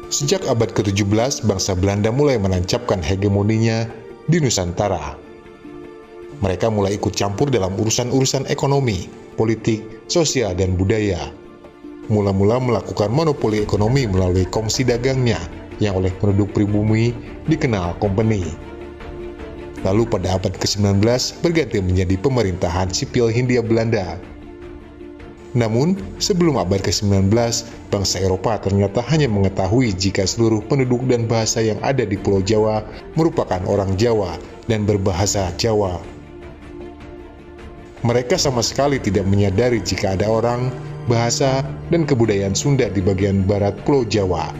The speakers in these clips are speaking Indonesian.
Sejak abad ke-17, bangsa Belanda mulai menancapkan hegemoninya di Nusantara. Mereka mulai ikut campur dalam urusan-urusan ekonomi, politik, sosial, dan budaya. Mula-mula melakukan monopoli ekonomi melalui kongsi dagangnya yang oleh penduduk pribumi dikenal kompeni. Lalu pada abad ke-19 berganti menjadi pemerintahan sipil Hindia Belanda. Namun, sebelum abad ke-19, bangsa Eropa ternyata hanya mengetahui jika seluruh penduduk dan bahasa yang ada di Pulau Jawa merupakan orang Jawa dan berbahasa Jawa. Mereka sama sekali tidak menyadari jika ada orang, bahasa, dan kebudayaan Sunda di bagian barat Pulau Jawa.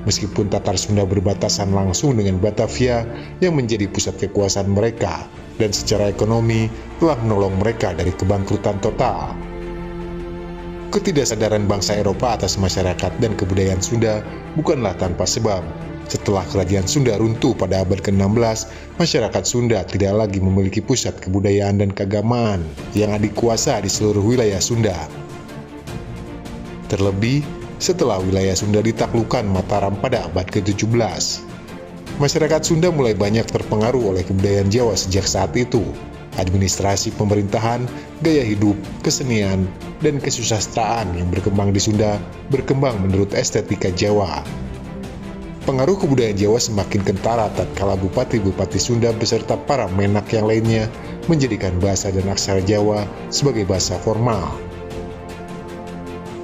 Meskipun Tatar Sunda berbatasan langsung dengan Batavia yang menjadi pusat kekuasaan mereka, dan secara ekonomi telah menolong mereka dari kebangkrutan total. Ketidaksadaran bangsa Eropa atas masyarakat dan kebudayaan Sunda bukanlah tanpa sebab. Setelah kerajaan Sunda runtuh pada abad ke-16, masyarakat Sunda tidak lagi memiliki pusat kebudayaan dan keagamaan yang adikuasa di seluruh wilayah Sunda. Terlebih, setelah wilayah Sunda ditaklukkan Mataram pada abad ke-17, masyarakat Sunda mulai banyak terpengaruh oleh kebudayaan Jawa sejak saat itu. Administrasi pemerintahan, gaya hidup, kesenian, dan kesusastraan yang berkembang di Sunda berkembang menurut estetika Jawa. Pengaruh kebudayaan Jawa semakin kentara tatkala bupati-bupati Sunda beserta para menak yang lainnya menjadikan bahasa dan aksara Jawa sebagai bahasa formal.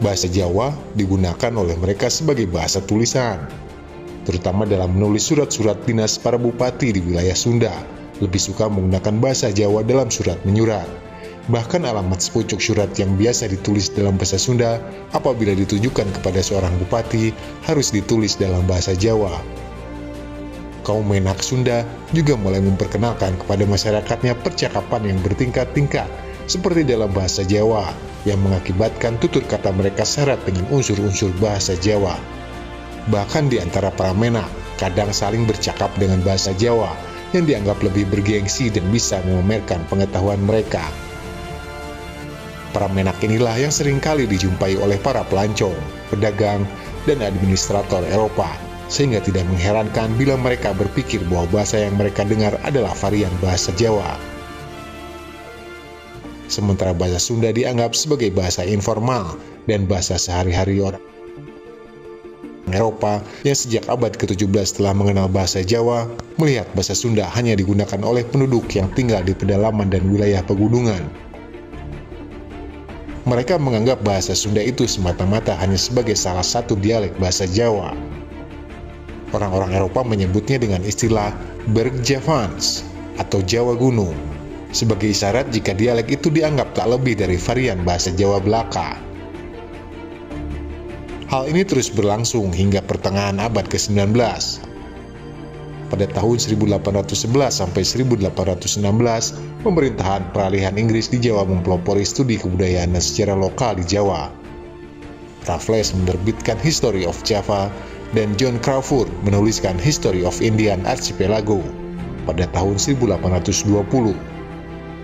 Bahasa Jawa digunakan oleh mereka sebagai bahasa tulisan, terutama dalam menulis surat-surat dinas para bupati di wilayah Sunda. Lebih suka menggunakan bahasa Jawa dalam surat menyurat. Bahkan alamat sepucuk surat yang biasa ditulis dalam bahasa Sunda apabila ditujukan kepada seorang bupati harus ditulis dalam bahasa Jawa. Kaum menak Sunda juga mulai memperkenalkan kepada masyarakatnya percakapan yang bertingkat-tingkat seperti dalam bahasa Jawa yang mengakibatkan tutur kata mereka syarat dengan unsur-unsur bahasa Jawa. Bahkan di antara para menak kadang saling bercakap dengan bahasa Jawa yang dianggap lebih bergengsi dan bisa memamerkan pengetahuan mereka. Para menak inilah yang seringkali dijumpai oleh para pelancong, pedagang, dan administrator Eropa, sehingga tidak mengherankan bila mereka berpikir bahwa bahasa yang mereka dengar adalah varian bahasa Jawa. Sementara bahasa Sunda dianggap sebagai bahasa informal dan bahasa sehari-hari orang Eropa yang sejak abad ke-17 telah mengenal bahasa Jawa, melihat bahasa Sunda hanya digunakan oleh penduduk yang tinggal di pedalaman dan wilayah pegunungan. Mereka menganggap bahasa Sunda itu semata-mata hanya sebagai salah satu dialek bahasa Jawa. Orang-orang Eropa menyebutnya dengan istilah Bergjavans atau Jawa Gunung, sebagai isyarat jika dialek itu dianggap tak lebih dari varian bahasa Jawa Belaka. Hal ini terus berlangsung hingga pertengahan abad ke-19. Pada tahun 1811 sampai 1816, pemerintahan peralihan Inggris di Jawa mempelopori studi kebudayaan dan sejarah lokal di Jawa. Raffles menerbitkan History of Java dan John Crawfurd menuliskan History of Indian Archipelago pada tahun 1820.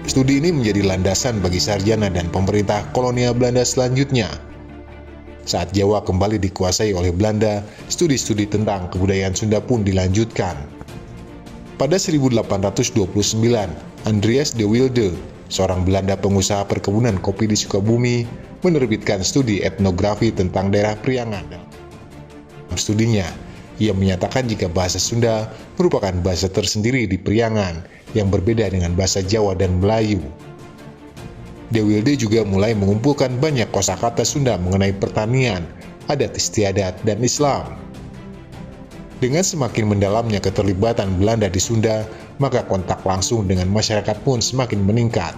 Studi ini menjadi landasan bagi sarjana dan pemerintah kolonial Belanda selanjutnya. Saat Jawa kembali dikuasai oleh Belanda, studi-studi tentang kebudayaan Sunda pun dilanjutkan. Pada 1829, Andreas de Wilde, seorang Belanda pengusaha perkebunan kopi di Sukabumi, menerbitkan studi etnografi tentang daerah Priangan. Dalam studinya, ia menyatakan jika bahasa Sunda merupakan bahasa tersendiri di Priangan yang berbeda dengan bahasa Jawa dan Melayu. De Wilde juga mulai mengumpulkan banyak kosakata Sunda mengenai pertanian, adat istiadat, dan Islam. Dengan semakin mendalamnya keterlibatan Belanda di Sunda, maka kontak langsung dengan masyarakat pun semakin meningkat.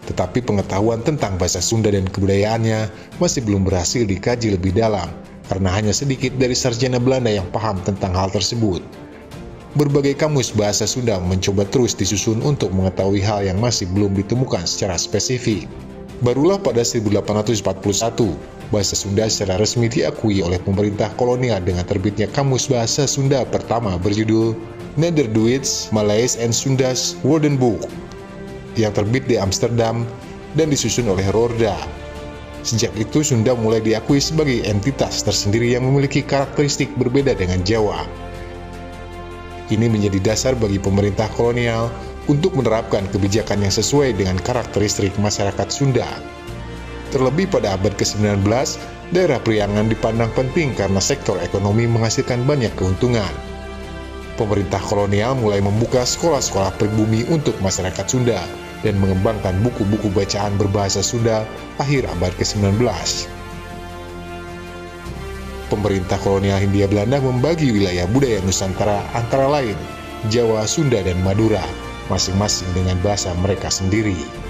Tetapi pengetahuan tentang bahasa Sunda dan kebudayaannya masih belum berhasil dikaji lebih dalam, karena hanya sedikit dari sarjana Belanda yang paham tentang hal tersebut. Berbagai kamus bahasa Sunda mencoba terus disusun untuk mengetahui hal yang masih belum ditemukan secara spesifik. Barulah pada 1841, bahasa Sunda secara resmi diakui oleh pemerintah kolonial dengan terbitnya Kamus Bahasa Sunda pertama berjudul Nederduits, Malays and Sundas Woordenboek yang terbit di Amsterdam dan disusun oleh Roorda. Sejak itu Sunda mulai diakui sebagai entitas tersendiri yang memiliki karakteristik berbeda dengan Jawa. Ini menjadi dasar bagi pemerintah kolonial untuk menerapkan kebijakan yang sesuai dengan karakteristik masyarakat Sunda. Terlebih pada abad ke-19, daerah Priangan dipandang penting karena sektor ekonomi menghasilkan banyak keuntungan. Pemerintah kolonial mulai membuka sekolah-sekolah pribumi untuk masyarakat Sunda dan mengembangkan buku-buku bacaan berbahasa Sunda akhir abad ke-19. Pemerintah kolonial Hindia Belanda membagi wilayah budaya Nusantara antara lain Jawa, Sunda, dan Madura, masing-masing dengan bahasa mereka sendiri.